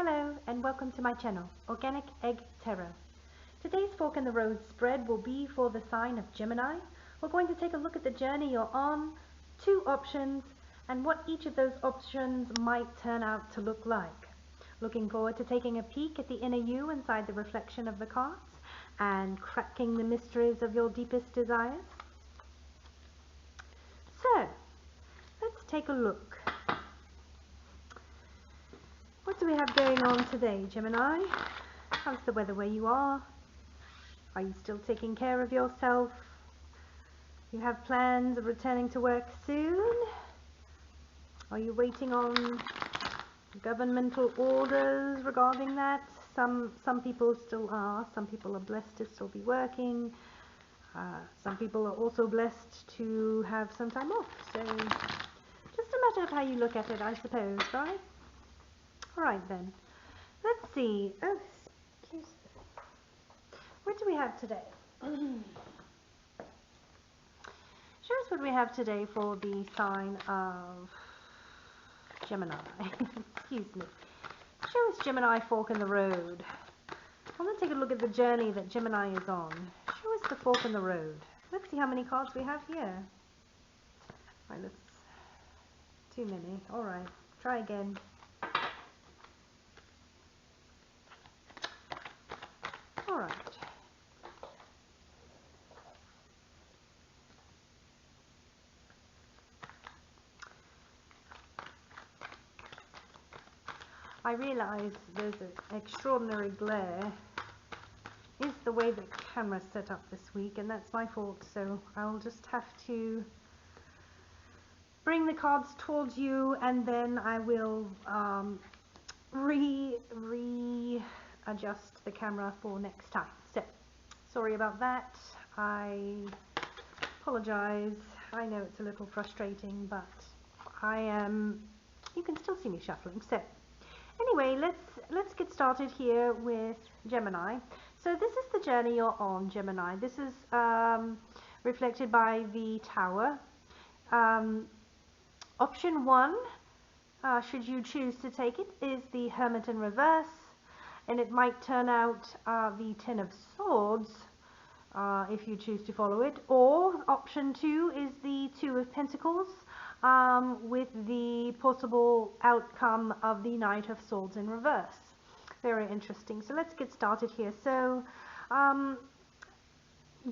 Hello and welcome to my channel, Organic Egg Tarot. Today's Fork in the Road spread will be for the sign of Gemini. We're going to take a look at the journey you're on, 2 options, and what each of those options might turn out to look like. Looking forward to taking a peek at the inner you inside the reflection of the cards and cracking the mysteries of your deepest desires. So, let's take a look. What do we have going on today, Gemini? How's the weather where you are? Are you still taking care of yourself? You have plans of returning to work soon? Are you waiting on governmental orders regarding that? Some people still are. Some people are blessed to still be working. Some people are also blessed to have some time off. So just a matter of how you look at it, I suppose, right? Alright then, let's see. Oh, excuse me. What do we have today? Show us what we have today for the sign of Gemini. Excuse me. Show us Gemini Fork in the Road. I want to take a look at the journey that Gemini is on. Show us the fork in the road. Let's see how many cards we have here. Right, let's... Too many. Alright, try again. Alright. I realize there's an extraordinary glare. Is the way the camera's set up this week, and that's my fault, so I'll just have to bring the cards towards you, and then I will readjust the camera for next time. So, sorry about that. I apologize. I know it's a little frustrating, but you can still see me shuffling. So, anyway, let's get started here with Gemini. So this is the journey you're on, Gemini. This is reflected by the Tower. Option 1, should you choose to take it, is the Hermit in reverse, and it might turn out the Ten of Swords if you choose to follow it. Or option 2 is the Two of Pentacles, with the possible outcome of the Knight of Swords in reverse. Very interesting. So let's get started here. So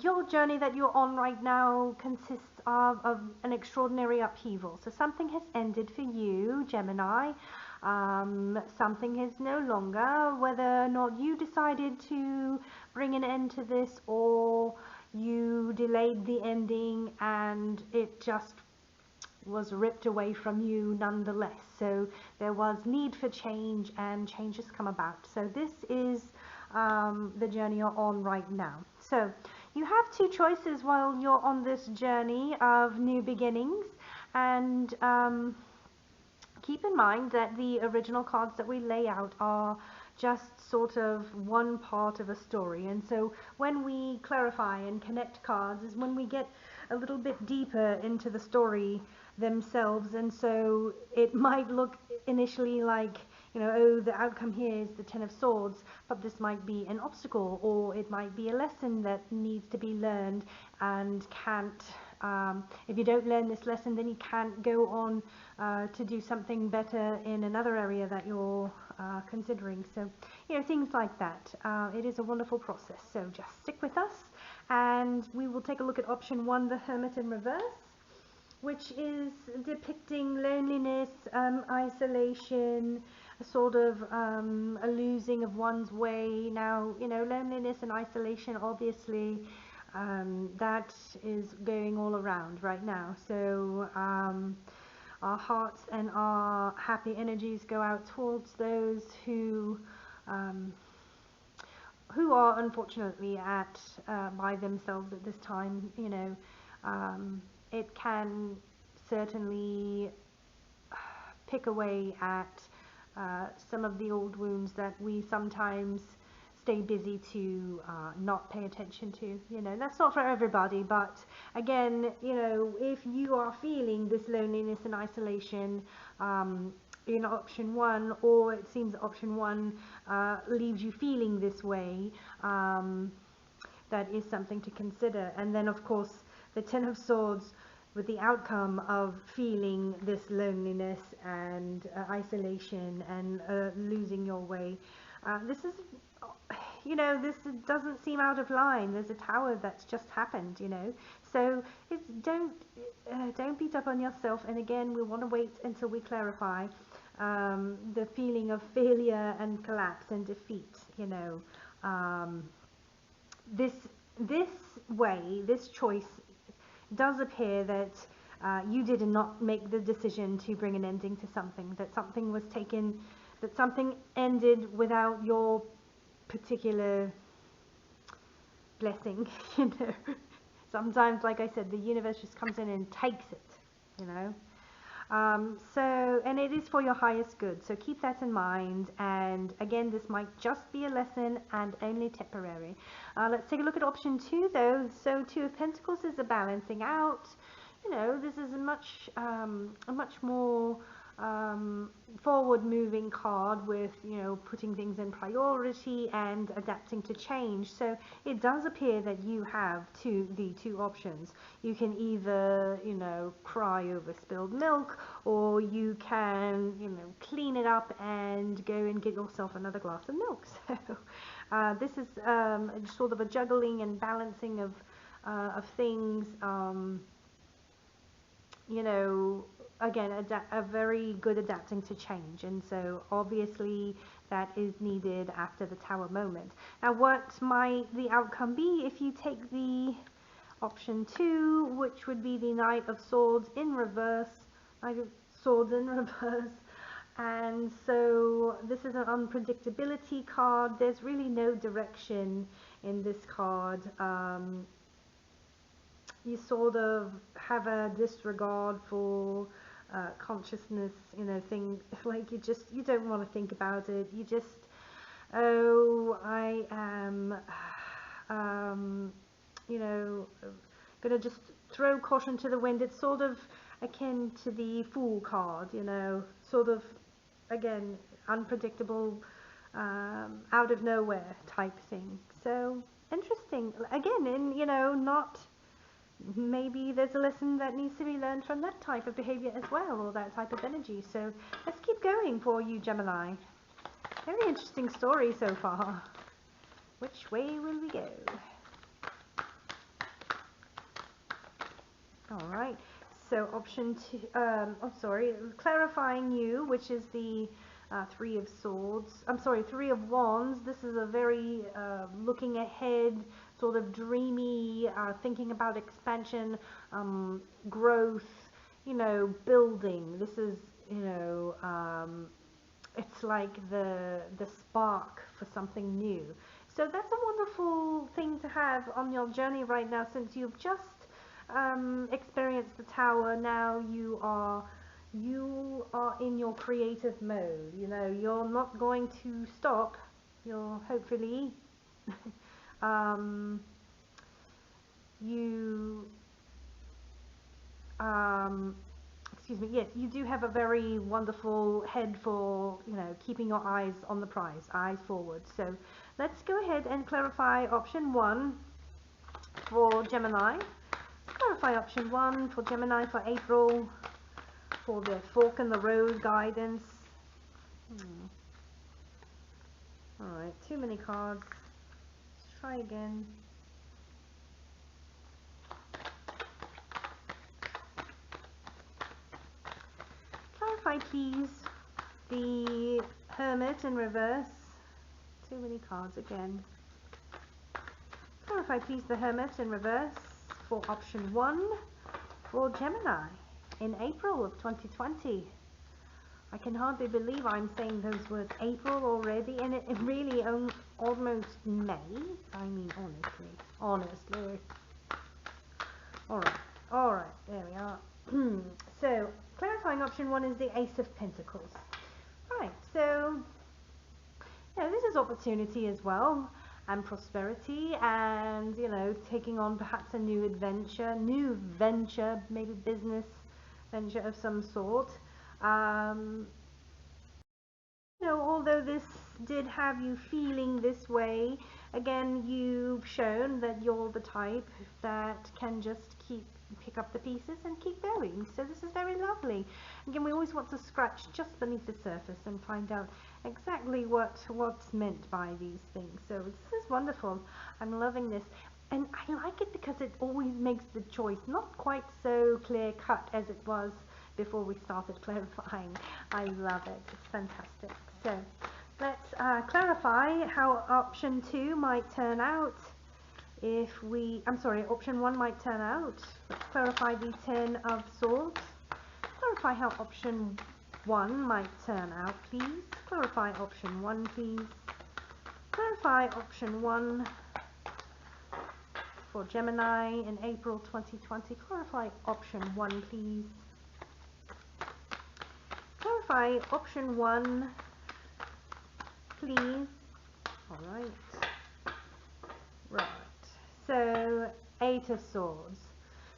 your journey that you're on right now consists of an extraordinary upheaval. So something has ended for you, Gemini. Something is no longer, whether or not you decided to bring an end to this or you delayed the ending and it just was ripped away from you nonetheless. So there was need for change, and change has come about. So this is the journey you're on right now. So you have 2 choices while you're on this journey of new beginnings, and keep in mind that the original cards that we lay out are just sort of one part of a story, and so when we clarify and connect cards is when we get a little bit deeper into the story themselves. And so it might look initially like, you know, oh, the outcome here is the Ten of Swords, but this might be an obstacle, or it might be a lesson that needs to be learned and can't, if you don't learn this lesson, then you can't go on to do something better in another area that you're considering. So, you know, things like that. It is a wonderful process. So just stick with us, and we will take a look at option 1, the Hermit in reverse, which is depicting loneliness, isolation, a sort of a losing of one's way. Now, you know, loneliness and isolation, obviously, that is going all around right now. So our hearts and our happy energies go out towards those who are unfortunately at by themselves at this time. You know, it can certainly pick away at some of the old wounds that we sometimes stay busy to not pay attention to. You know, that's not for everybody, but again, you know, if you are feeling this loneliness and isolation, in option one, or it seems that option one leaves you feeling this way, that is something to consider. And then of course the Ten of Swords, with the outcome of feeling this loneliness and isolation and losing your way. This is, this doesn't seem out of line. There's a tower that's just happened, So don't beat up on yourself. And again, we want to wait until we clarify the feeling of failure and collapse and defeat. This choice does appear that you did not make the decision to bring an ending to something, that something was taken, that something ended without your particular blessing. Sometimes, like I said, the universe just comes in and takes it. And it is for your highest good, so keep that in mind. And again, this might just be a lesson and only temporary. Let's take a look at option 2 though. So Two of Pentacles is a balancing out. This is a much more forward moving card with putting things in priority and adapting to change. So it does appear that you have the two options. You can either cry over spilled milk, or you can clean it up and go and get yourself another glass of milk. So this is sort of a juggling and balancing of things. Again, a very good adapting to change, and so obviously that is needed after the Tower moment. Now, what might the outcome be if you take the option 2, which would be the Knight of Swords in reverse, Knight of Swords in reverse, and so this is an unpredictability card. There's really no direction in this card. You sort of have a disregard for consciousness, thing, like you don't want to think about it. You just, I am, gonna just throw caution to the wind. It's sort of akin to the Fool card, sort of, again, unpredictable, out of nowhere type thing. So interesting. Again, not. Maybe there's a lesson that needs to be learned from that type of behavior as well, or that type of energy. So let's keep going for you, Gemini. Very interesting story so far. Which way will we go? Alright, so option 2, clarifying you, which is the Three of Swords. I'm sorry, Three of Wands. This is a very looking ahead, sort of dreamy, thinking about expansion, growth, building. This is, it's like the spark for something new. So that's a wonderful thing to have on your journey right now, since you've just experienced the Tower. Now you are in your creative mode. You're not going to stop. You're hopefully excuse me, yes, you do have a very wonderful head for keeping your eyes on the prize, eyes forward. So let's go ahead and clarify option 1 for Gemini. Clarify option 1 for Gemini for April, for the fork in the road guidance. Alright, too many cards. Let's try again. Clarify, please, the Hermit in reverse. Too many cards again. Clarify, please, the Hermit in reverse for option 1 for Gemini in April of 2020. I can hardly believe I'm saying those words, April already, and it really almost May. I mean, honestly. Alright, there we are. So, clarifying option 1 is the Ace of Pentacles. Right, so, this is opportunity as well, and prosperity, and, taking on perhaps a new venture, maybe business venture of some sort. although this did have you feeling this way, again, you've shown that you're the type that can just pick up the pieces and keep going. So this is very lovely. Again, we always want to scratch just beneath the surface and find out exactly what's meant by these things. So this is wonderful. I'm loving this. And I like it because it always makes the choice not quite so clear cut as it was before we started clarifying. I love it. It's fantastic. So let's clarify how option 2 might turn out if we, I'm sorry, option 1 might turn out. Let's clarify the 10 of Swords. Clarify how option 1 might turn out, please. Clarify option 1, please. Clarify option 1 for Gemini in April 2020. Clarify option 1, please. Clarify option 1, please. All right. Right. So, 8 of Swords.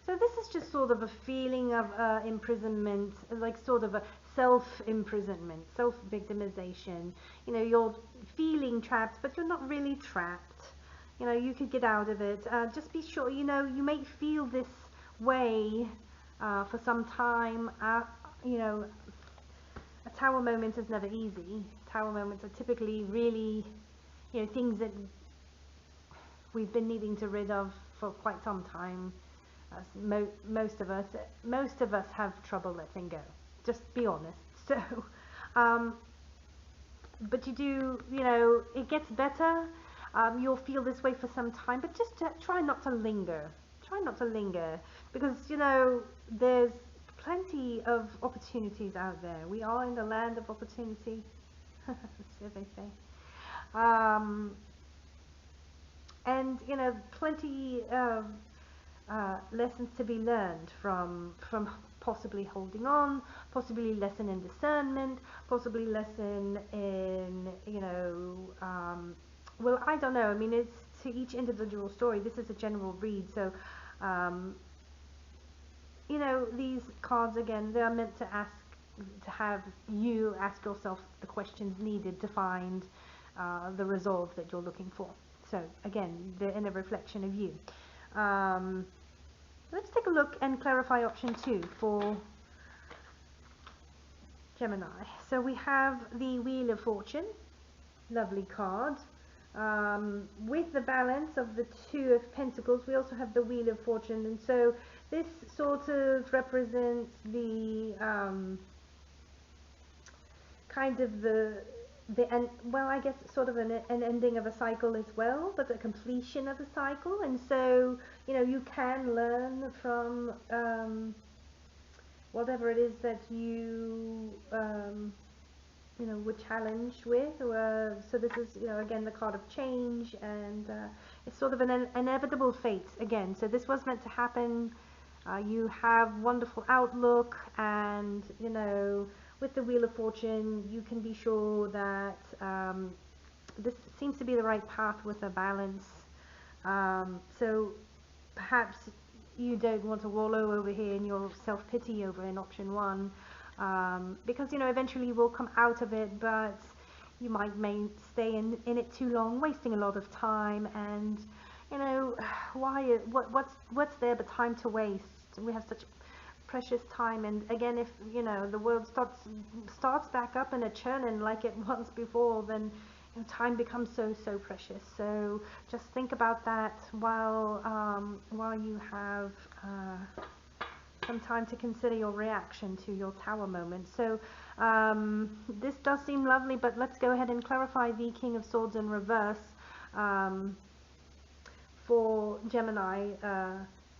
So this is just sort of a feeling of imprisonment, like sort of a self-imprisonment, self-victimization. You know, you're feeling trapped, but you're not really trapped. You know, you could get out of it. Just be sure, you know, you may feel this way for some time. You know, a tower moment is never easy. Tower moments are typically really, you know, things that we've been needing to rid of for quite some time. Most of us have trouble letting go. Just be honest. So, but you know, it gets better. You'll feel this way for some time, but just try not to linger. Try not to linger, because you know there's plenty of opportunities out there. We are in the land of opportunity, so they say. And you know, plenty of lessons to be learned from possibly holding on, possibly lesson in discernment, possibly lesson in, you know, well, I don't know. I mean, it's to each individual story. This is a general read, so you know, these cards, again, they are meant to have you ask yourself the questions needed to find the resolve that you're looking for. So again, they're in a reflection of you. Let's take a look and clarify option 2 for Gemini. So we have the Wheel of Fortune, lovely card. With the balance of the 2 of Pentacles, we also have the Wheel of Fortune, and so this sort of represents the kind of the end, well, I guess sort of an ending of a cycle as well, but the completion of a cycle. And so, you know, you can learn from whatever it is that you you know, were challenged with. So this is, you know, again, the card of change, and it's sort of an inevitable fate again. So this was meant to happen. You have wonderful outlook, and you know, with the Wheel of Fortune, you can be sure that this seems to be the right path with a balance. So perhaps you don't want to wallow over here in your self-pity over in option 1, because you know, eventually you will come out of it, but you may stay in it too long, wasting a lot of time. And you know, what's there but time to waste? We have such precious time, and again, if you know, the world starts back up in a churning like it was before, then you know, time becomes so precious. So just think about that while you have some time to consider your reaction to your tower moment. So this does seem lovely, but let's go ahead and clarify the King of Swords in reverse for Gemini.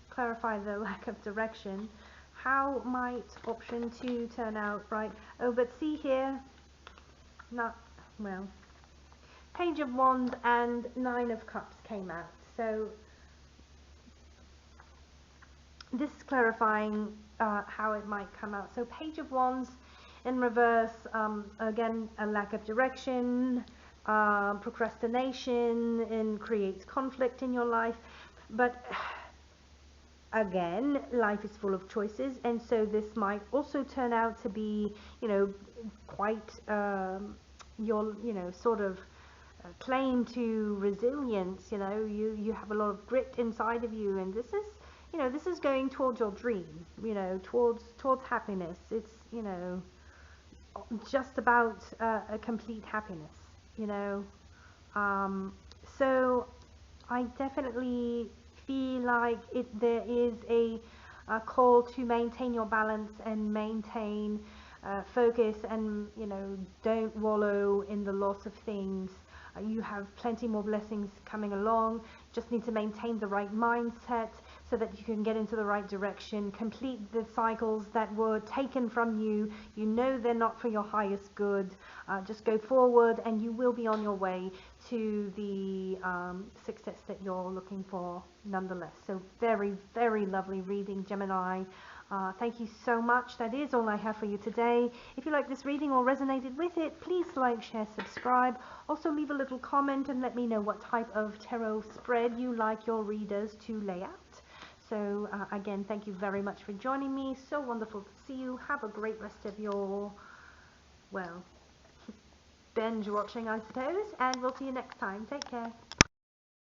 Clarify the lack of direction. How might option 2 turn out? Right. Oh, but see here, not well. Page of Wands and 9 of Cups came out. So this is clarifying how it might come out. So Page of Wands in reverse, again, a lack of direction, procrastination, and creates conflict in your life. But again, life is full of choices, and so this might also turn out to be, you know, quite your, sort of claim to resilience. You have a lot of grit inside of you, and this is going towards your dream, towards happiness. It's, just about a complete happiness, you know. So I definitely feel like there is a call to maintain your balance and maintain focus, and don't wallow in the loss of things. You have plenty more blessings coming along. Just need to maintain the right mindset so that you can get into the right direction, complete the cycles that were taken from you. They're not for your highest good. Just go forward and you will be on your way to the success that you're looking for nonetheless. So very, very lovely reading, Gemini. Thank you so much. That is all I have for you today. If you like this reading or resonated with it, please like, share, subscribe. Also leave a little comment and let me know what type of tarot spread you like your readers to lay out. So again, thank you very much for joining me. So wonderful to see you. Have a great rest of your, well, binge watching, I suppose. And we'll see you next time. Take care.